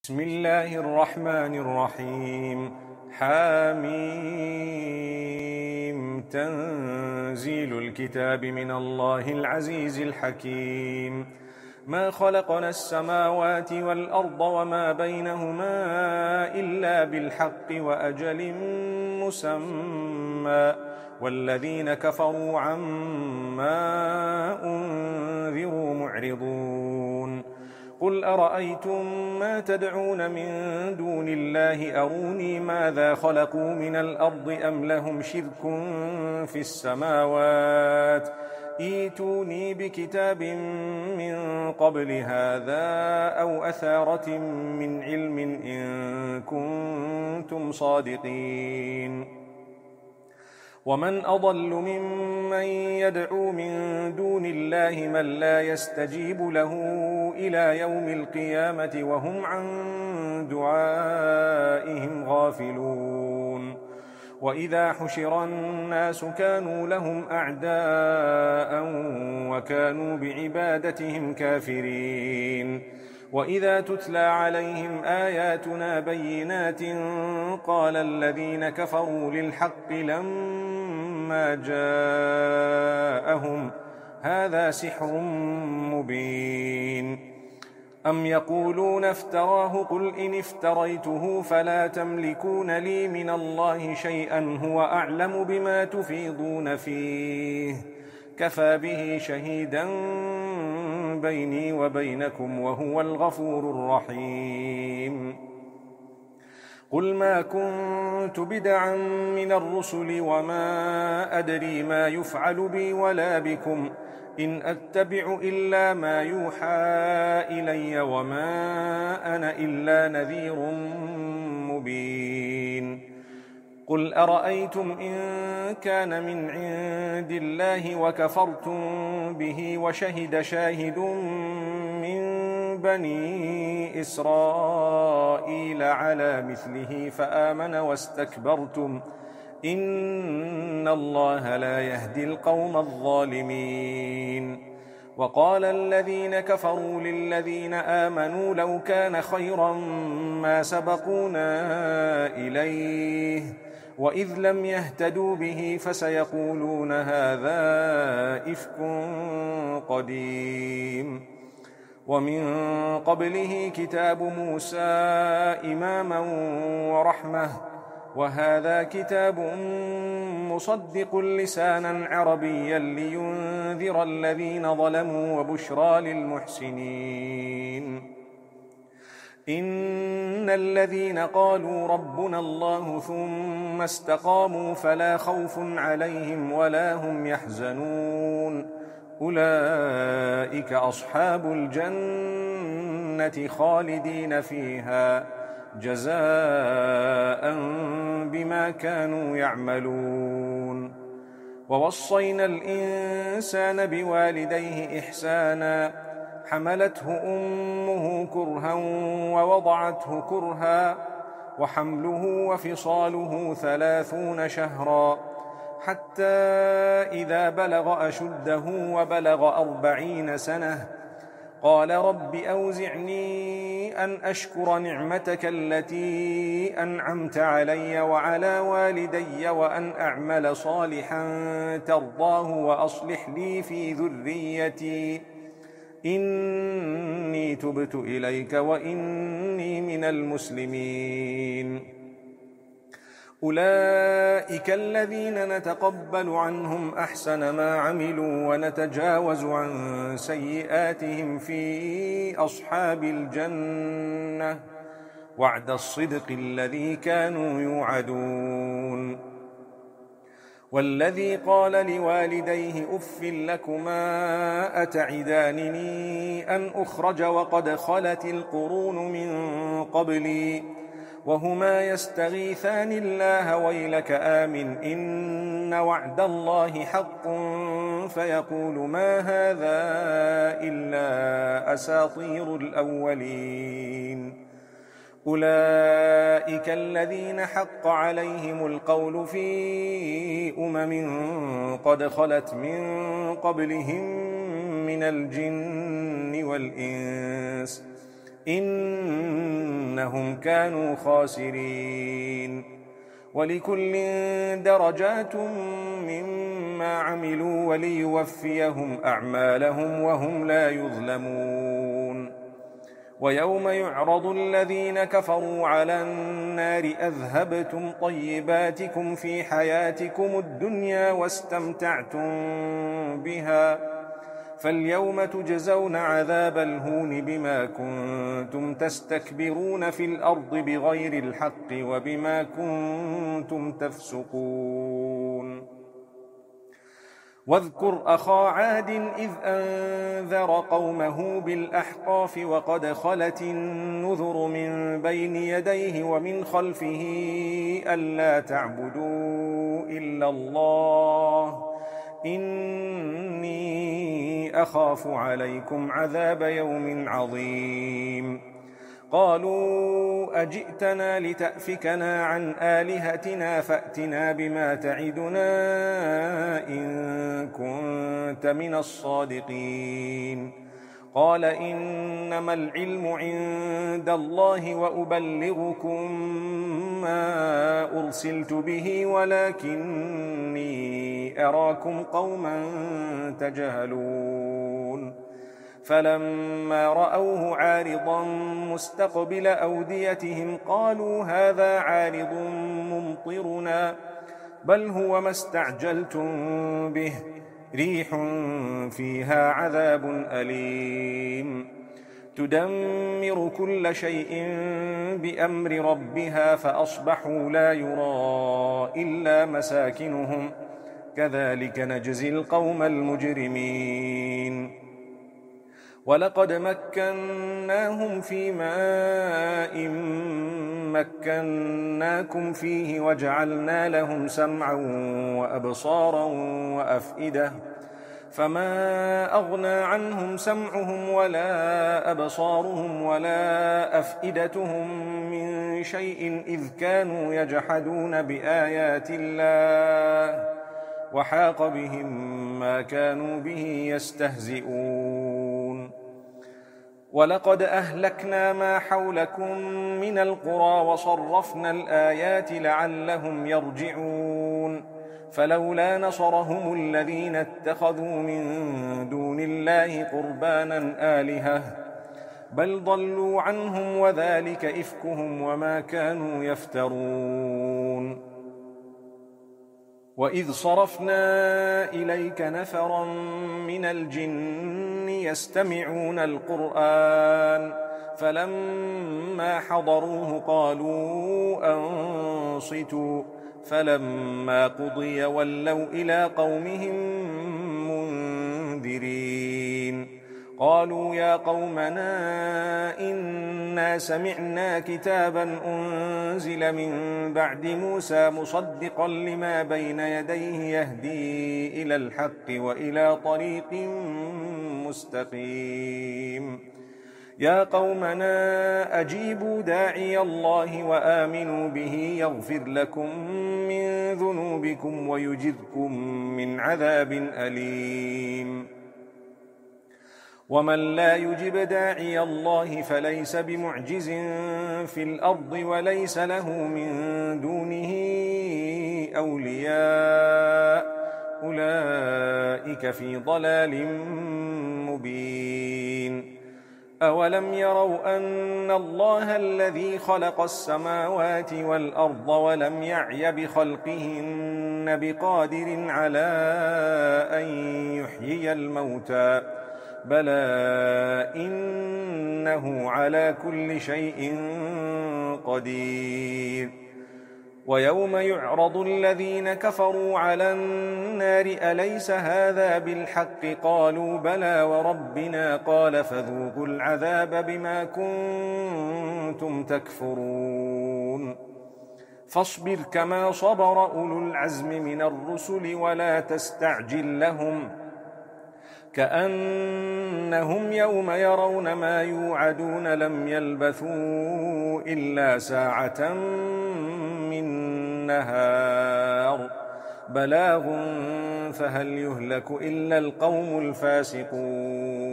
بسم الله الرحمن الرحيم. حميم. تنزيل الكتاب من الله العزيز الحكيم. ما خلقنا السماوات والأرض وما بينهما إلا بالحق وأجل مسمى، والذين كفروا عما أنذروا معرضون. قل أرأيتم ما تدعون من دون الله أروني ماذا خلقوا من الأرض أم لهم شرك في السماوات، ائتوني بكتاب من قبل هذا أو أثارة من علم إن كنتم صادقين. ومن أضل ممن يدعو من دون الله من لا يستجيب له إلى يوم القيامة وهم عن دعائهم غافلون. وإذا حشر الناس كانوا لهم أعداء وكانوا بعبادتهم كافرين. وإذا تتلى عليهم آياتنا بينات قال الذين كفروا للحق لما جاءهم هذا سحر مبين. أم يقولون افتراه قل إن افتريته فلا تملكون لي من الله شيئا هو أعلم بما تفيضون فيه كفى به شهيدا بيني وبينكم وهو الغفور الرحيم. قل ما كنت بدعا من الرسل وما أدري ما يفعل بي ولا بكم إن أتبع إلا ما يوحى إلي وما أنا إلا نذير مبين. قل أرأيتم إن كان من عند الله وكفرتم به وشهد شاهد من بني إسرائيل على مثله فآمن واستكبرتم إن الله لا يهدي القوم الظالمين. وقال الذين كفروا للذين آمنوا لو كان خيرا ما سبقونا إليه وإذ لم يهتدوا به فسيقولون هذا إفك قديم. ومن قبله كتاب موسى إماما ورحمة وهذا كتاب مصدق لسانا عربيا لينذر الذين ظلموا وبشرى للمحسنين. إن الذين قالوا ربنا الله ثم استقاموا فلا خوف عليهم ولا هم يحزنون أولئك أصحاب الجنة خالدين فيها جزاء بما كانوا يعملون. ووصينا الإنسان بوالديه إحسانا حملته أمه كرها ووضعته كرها وحمله وفصاله 30 شهرا حتى إذا بلغ أشده وبلغ 40 سنة قال رب أوزعني أن أشكر نعمتك التي أنعمت علي وعلى والدي وأن أعمل صالحا ترضاه وأصلح لي في ذريتي إني تبت إليك وإني من المسلمين. أولئك الذين نتقبل عنهم أحسن ما عملوا ونتجاوز عن سيئاتهم في أصحاب الجنة وعد الصدق الذي كانوا يوعدون. والذي قال لوالديه أف لكما أتعدانني أن أخرج وقد خلت القرون من قبلي وهما يستغيثان الله ويلك آمن إن وعد الله حق فيقول ما هذا إلا أساطير الأولين. أولئك الذين حق عليهم القول في قد خلت من قبلهم من الجن والإنس إنهم كانوا خاسرين. ولكل درجات مما عملوا وليوفيهم أعمالهم وهم لا يظلمون. ويوم يعرض الذين كفروا على النار أذهبتم طيباتكم في حياتكم الدنيا واستمتعتم بها فاليوم تجزون عذاب الهون بما كنتم تستكبرون في الأرض بغير الحق وبما كنتم تفسقون. واذكر أخا عاد إذ أنذر قومه بالأحقاف وقد خلت النذر من بين يديه ومن خلفه ألا تعبدوا إلا الله إني أخاف عليكم عذاب يوم عظيم. قالوا أجئتنا لتأفكنا عن آلهتنا فأتنا بما تعدنا إن كنت من الصادقين. قال إنما العلم عند الله وأبلغكم ما أرسلت به ولكني أراكم قوما تجهلون. فلما رأوه عارضا مستقبل أوديتهم قالوا هذا عارض ممطرنا بل هو ما استعجلتم به ريح فيها عذاب أليم تدمر كل شيء بأمر ربها فأصبحوا لا يرى إلا مساكنهم كذلك نجزي القوم المجرمين. ولقد مكناهم في ماء مكناكم فيه وجعلنا لهم سمعا وأبصارا وأفئدة فما أغنى عنهم سمعهم ولا أبصارهم ولا أفئدتهم من شيء إذ كانوا يجحدون بآيات الله وحاق بهم ما كانوا به يستهزئون. ولقد أهلكنا ما حولكم من القرى وصرفنا الآيات لعلهم يرجعون. فلولا نصرهم الذين اتخذوا من دون الله قربانا آلهة بل ضلوا عنهم وذلك إفكهم وما كانوا يفترون. وإذ صرفنا إليك نفرا من الجن يستمعون القرآن فلما حضروه قالوا أنصتوا فلما قضي ولوا إلى قومهم منذرين. قالوا يا قومنا إنا سمعنا كتابا أنزل من بعد موسى مصدقا لما بين يديه يهدي إلى الحق وإلى طريق مستقيم. يا قومنا أجيبوا داعي الله وآمنوا به يغفر لكم من ذنوبكم ويجركم من عذاب أليم. ومن لا يجب داعي الله فليس بمعجز في الأرض وليس له من دونه أولياء أولئك في ضلال مبين. أولم يروا أن الله الذي خلق السماوات والأرض ولم يعي بخلقهن بقادر على أن يحيي الموتى بلى إنه على كل شيء قدير. ويوم يعرض الذين كفروا على النار أليس هذا بالحق قالوا بلى وربنا قال فذوقوا العذاب بما كنتم تكفرون. فاصبر كما صبر أولو العزم من الرسل ولا تستعجل لهم كأنهم يوم يرون ما يوعدون لم يلبثوا إلا ساعة من نهار بلاغ فهل يهلك إلا القوم الفاسقون.